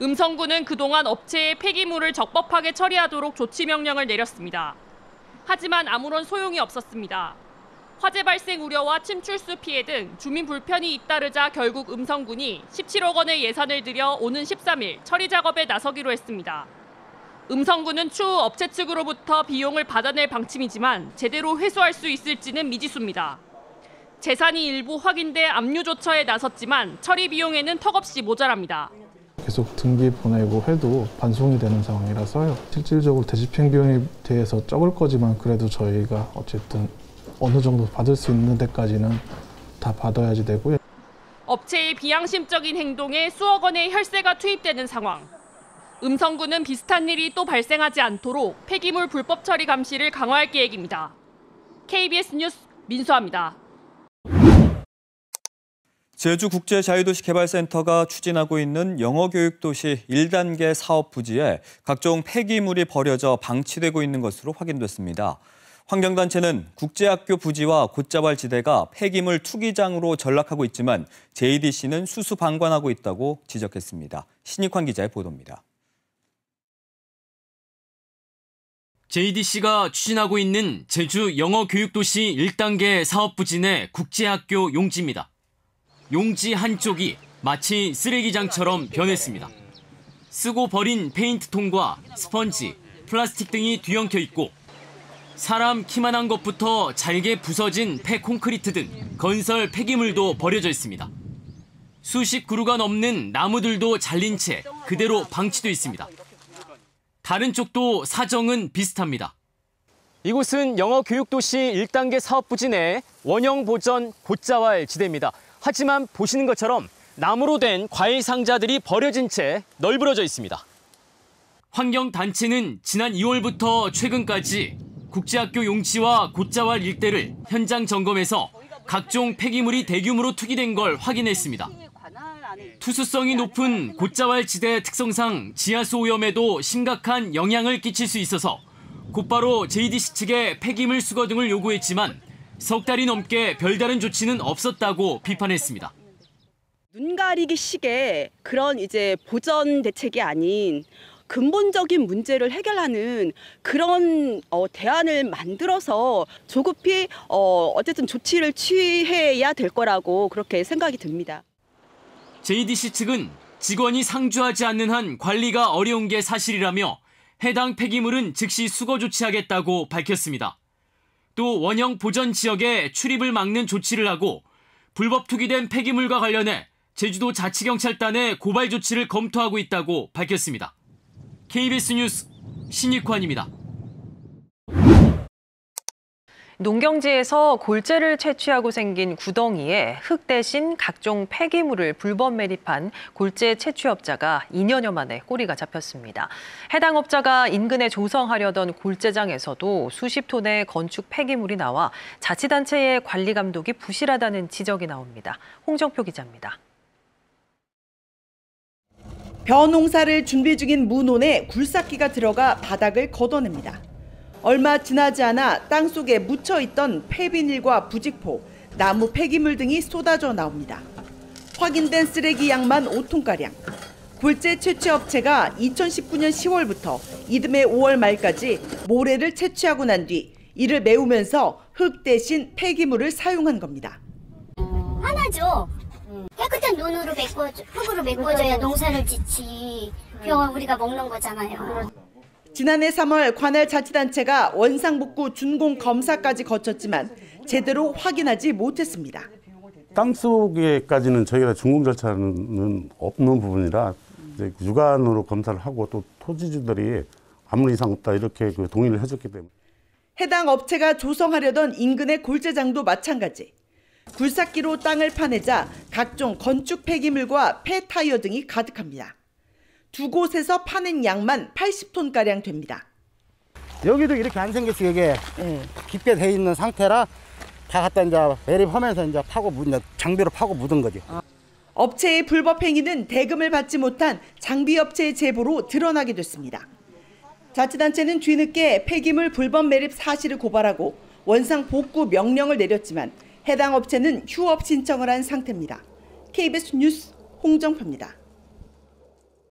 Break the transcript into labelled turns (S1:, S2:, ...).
S1: 음성군은 그동안 업체에 폐기물을 적법하게 처리하도록 조치 명령을 내렸습니다. 하지만 아무런 소용이 없었습니다. 화재 발생 우려와 침출수 피해 등 주민 불편이 잇따르자 결국 음성군이 17억 원의 예산을 들여 오는 13일 처리 작업에 나서기로 했습니다. 음성군은 추후 업체 측으로부터 비용을 받아낼 방침이지만 제대로 회수할 수 있을지는 미지수입니다. 재산이 일부 확인돼 압류조처에 나섰지만 처리 비용에는 턱없이 모자랍니다.
S2: 계속 등기 보내고 해도 반송이 되는 상황이라서요. 실질적으로 대집행 비용에 대해서 적을 거지만 그래도 저희가 어쨌든 어느 정도 받을 수 있는 데까지는 다 받아야지 되고요.
S1: 업체의 비양심적인 행동에 수억 원의 혈세가 투입되는 상황. 음성군은 비슷한 일이 또 발생하지 않도록 폐기물 불법 처리 감시를 강화할 계획입니다. KBS 뉴스 민수아입니다.
S3: 제주국제자유도시개발센터가 추진하고 있는 영어교육도시 1단계 사업 부지에 각종 폐기물이 버려져 방치되고 있는 것으로 확인됐습니다. 환경단체는 국제학교 부지와 곶자왈지대가 폐기물 투기장으로 전락하고 있지만 JDC는 수수방관하고 있다고 지적했습니다. 신익환 기자의 보도입니다.
S4: JDC가 추진하고 있는 제주 영어교육도시 1단계 사업부지 내 국제학교 용지입니다. 용지 한쪽이 마치 쓰레기장처럼 변했습니다. 쓰고 버린 페인트통과 스펀지, 플라스틱 등이 뒤엉켜 있고 사람 키만한 것부터 잘게 부서진 폐콘크리트 등 건설 폐기물도 버려져 있습니다. 수십 그루가 넘는 나무들도 잘린 채 그대로 방치돼 있습니다. 다른 쪽도 사정은 비슷합니다.
S5: 이곳은 영어교육도시 1단계 사업부지 내 원형보전 곶자왈지대입니다. 하지만 보시는 것처럼 나무로 된 과일 상자들이 버려진 채 널브러져 있습니다.
S4: 환경단체는 지난 2월부터 최근까지 국제학교 용지와 곶자왈 일대를 현장 점검해서 각종 폐기물이 대규모로 투기된 걸 확인했습니다. 투수성이 높은 곶자왈지대 특성상 지하수 오염에도 심각한 영향을 끼칠 수 있어서 곧바로 JDC 측에 폐기물 수거 등을 요구했지만 석 달이 넘게 별다른 조치는 없었다고 비판했습니다.
S6: 눈 가리기식의 그런 이제 보전 대책이 아닌 근본적인 문제를 해결하는 그런 대안을 만들어서 조급히 어쨌든 조치를 취해야 될 거라고 그렇게 생각이 듭니다.
S4: JDC 측은 직원이 상주하지 않는 한 관리가 어려운 게 사실이라며 해당 폐기물은 즉시 수거 조치하겠다고 밝혔습니다. 또 원형 보전 지역에 출입을 막는 조치를 하고 불법 투기된 폐기물과 관련해 제주도 자치경찰단에 고발 조치를 검토하고 있다고 밝혔습니다. KBS 뉴스 신익환입니다.
S7: 농경지에서 골재를 채취하고 생긴 구덩이에 흙 대신 각종 폐기물을 불법 매립한 골재 채취업자가 2년여 만에 꼬리가 잡혔습니다. 해당 업자가 인근에 조성하려던 골재장에서도 수십 톤의 건축 폐기물이 나와 자치단체의 관리 감독이 부실하다는 지적이 나옵니다. 홍정표 기자입니다.
S8: 벼농사를 준비 중인 무논에 굴삭기가 들어가 바닥을 걷어냅니다. 얼마 지나지 않아 땅속에 묻혀있던 폐비닐과 부직포, 나무 폐기물 등이 쏟아져 나옵니다. 확인된 쓰레기 양만 5톤가량. 골재 채취업체가 2019년 10월부터 이듬해 5월 말까지 모래를 채취하고 난 뒤 이를 메우면서 흙 대신 폐기물을 사용한 겁니다.
S9: 하나죠. 깨끗한 눈으로 흙으로 메꿔줘야 농사를 짓지. 병을 우리가 먹는 거잖아요.
S8: 지난해 3월 관할 자치단체가 원상복구 준공 검사까지 거쳤지만 제대로 확인하지 못했습니다.
S10: 땅속에까지는 저희가 준공 절차는 없는 부분이라 이제 육안으로 검사를 하고 또 토지주들이 아무 이상 없다 이렇게 동의를 해줬기 때문에.
S8: 해당 업체가 조성하려던 인근의 골재장도 마찬가지. 굴삭기로 땅을 파내자 각종 건축 폐기물과 폐타이어 등이 가득합니다. 두 곳에서 파낸 양만 80톤가량 됩니다.
S11: 여기도 이렇게 안 생겼어요. 이게 깊게 돼 있는 상태라 다 갖다 이제 매립하면서 이제 장비로 파고 묻은 거죠.
S8: 업체의 불법 행위는 대금을 받지 못한 장비업체의 제보로 드러나게 됐습니다. 자치단체는 뒤늦게 폐기물 불법 매립 사실을 고발하고 원상 복구 명령을 내렸지만 해당 업체는 휴업 신청을 한 상태입니다. KBS 뉴스 홍정표입니다.